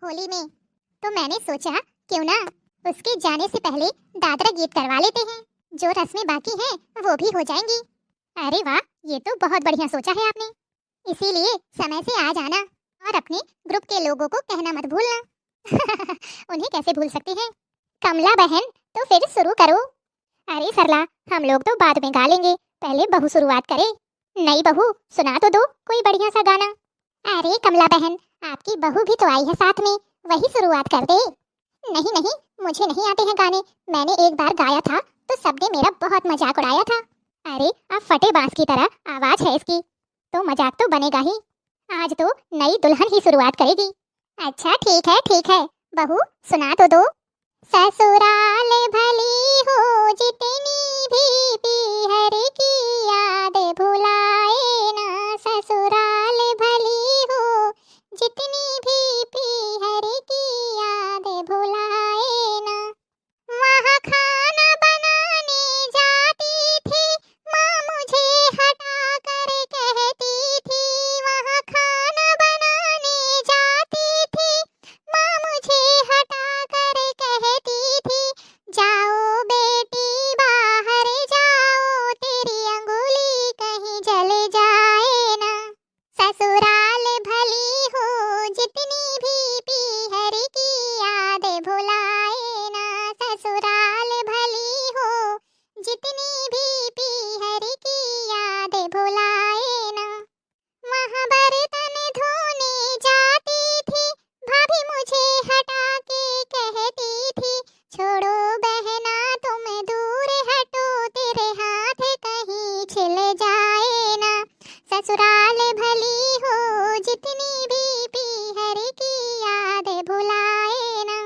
होली में। तो मैंने सोचा क्यों ना उसके जाने से पहले दादरा गीत करवा लेते हैं, जो रस्में बाकी हैं वो भी हो जाएंगी। अरे वाह, ये तो बहुत बढ़िया सोचा है आपने। इसीलिए समय से आ जाना और अपने ग्रुप के लोगों को कहना मत भूलना। उन्हें कैसे भूल सकते हैं। कमला बहन, तो फिर शुरू करो। अरे सरला, हम लोग तो बाद में गा लेंगे, पहले बहू शुरुआत करे। नई बहू, सुना तो दो कोई बढ़िया सा गाना। अरे कमला बहन, आपकी बहू भी तो आई है साथ में, वही शुरुआत कर दे। नहीं नहीं, मुझे नहीं आते हैं गाने। मैंने एक बार गाया था तो सबने मेरा बहुत मजाक उड़ाया था। अरे अब फटे बांस की तरह आवाज है इसकी, तो मजाक तो बनेगा ही। आज तो नई दुल्हन ही शुरुआत करेगी। अच्छा ठीक है, बहू सुना तो दो। ससुराल भली हो जितनी भी पीहर की याद भुलाए ना। ससुराल भली हो जितनी भी पीहर की याद भुलाए ना। वहाँ खाना बनाने जाती थी, माँ मुझे हटा कर कहती थी। वहाँ खाना बनाने जाती थी, माँ मुझे हटा कर कहती थी। जाओ बेटी बाहर जाओ, तेरी अंगुली कहीं जल जाए ना। ससुराल भली हो जितनी भी पीहर की याद भुलाए ना। ससुराल भली हो जितनी भी पीहर की याद भुलाए ना। वहाँ बर्तन धोने जाती थी, भाभी मुझे हटा के कहती थी। छोड़ो बहना तुम दूर हटो, तेरे हाथ कहीं छिल जाए ना। ससुराल भली हो जितनी भी पीहर की याद भुलाए ना।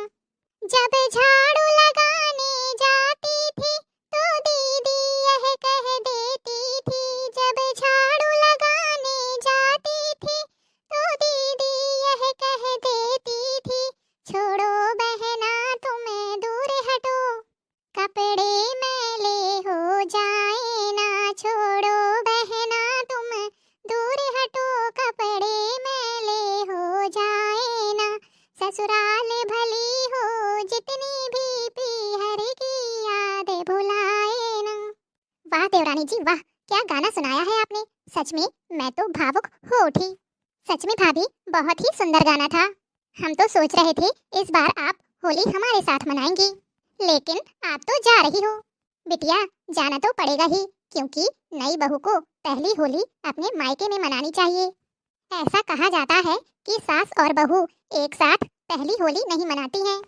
जब झाड़ू लगाने जाती थी तो दीदी यह कह देती थी। जब झाड़ू लगाने जाती थी तो दीदी यह कह देती थी। छोड़ो बहना तुम दूर हटो, कपड़े मैले हो जाए ना। छोड़ो बहना तुम दूर हटो, कपड़े मैले हो जाए ना। ससुराल भली हो जितनी भी पीहर की याद भुलाए ना। वाह देवरानी जी वाह, क्या गाना सुनाया है आपने। सच में मैं तो भावुक हो उठी। सच में भाभी, बहुत ही सुंदर गाना था। हम तो सोच रहे थे इस बार आप होली हमारे साथ मनाएंगी, लेकिन आप तो जा रही हो। बिटिया, जाना तो पड़ेगा ही, क्योंकि नई बहू को पहली होली अपने मायके में मनानी चाहिए। ऐसा कहा जाता है कि सास और बहू एक साथ पहली होली नहीं मनाती हैं।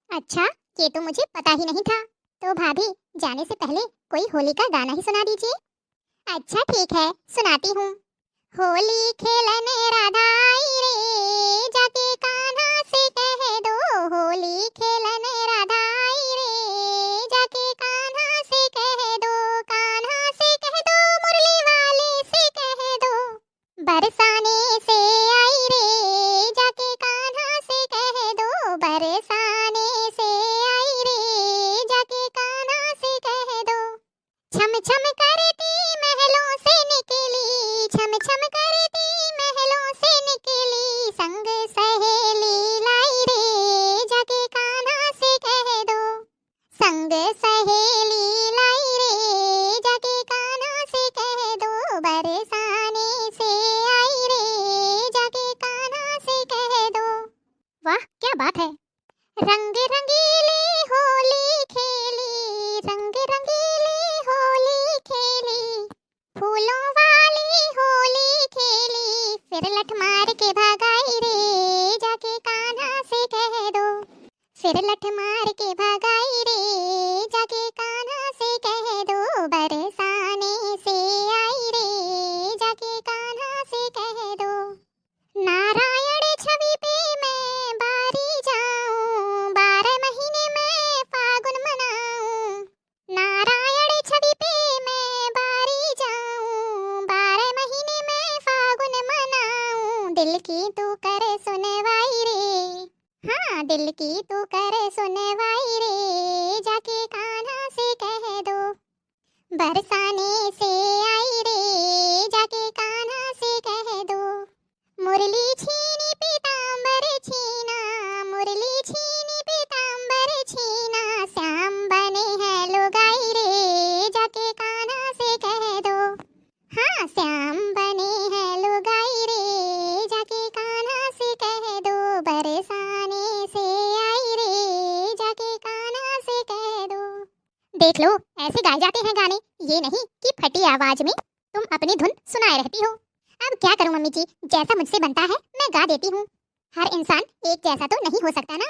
अच्छा, ये तो मुझे पता ही नहीं था। तो भाभी, जाने से पहले कोई होली का गाना ही सुना दीजिए। अच्छा ठीक है, सुनाती हूँ। होली खेलने राधा आई रे, जाके कान्हा से कह दो। होली खेलने राधा आई रे, जाके कान्हा से कह दो। कान्हा से कह दो, मुरली वाले से कह दो। बरसाने से आई रे, जाके कान्हा से कह दो। बरसाने से आई रे, जाके कान्हा से कह दो। छम छम करती महलों से निकली, छम छम करती महलों से निकली। संग सहेली लाई रे, जाके कान्हा से कह दो। संग सहेली लाई रे, जाके कान्हा से कह दो। बरसाने से आई रे, जाके कान्हा से कह दो। वाह क्या बात है। रंग रंगीली होली खेली, रंग रंगीली होली खेली। फूलों वाली होली खेली, फिर लठ मार के भगाई रे, जाके कान्हा से कह दो। फिर लठ मार के भगाई रे, जाके कान्हा से कह दो। बरसाने से आई रे, जाके कान्हा से कह दो। नारायण छवि पे मैं बारी जाऊं, 12 महीने में फागुन मनाऊं। नारायण छवि पे मैं बारी जाऊं, 12 महीने में फागुन मनाऊं। दिल की तू कर सुनवाई रे, हाँ दिल की तू कर सुनवाई रे, जाके कान्हा से कह दो। बरसाने से आई रे, जाके कान्हा से कह दो। मुरली छीनी पीतांबर छीना, देख लो, ऐसे गाए जाते हैं गाने, ये नहीं कि फटी आवाज में तुम अपनी धुन सुनाए रहती हो। अब क्या करूं मम्मी जी, जैसा मुझसे बनता है मैं गा देती हूँ। हर इंसान एक जैसा तो नहीं हो सकता ना।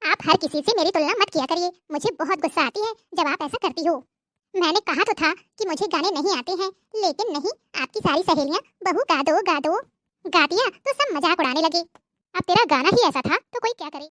आप हर किसी से मेरी तुलना मत किया करिए, मुझे बहुत गुस्सा आती है जब आप ऐसा करती हो। मैंने कहा तो था कि मुझे गाने नहीं आते हैं, लेकिन नहीं, आपकी सारी सहेलियां बहू गा दो गा दो गा दिया तो सब मजाक उड़ाने लगे। अब तेरा गाना ही ऐसा था तो कोई क्या करे।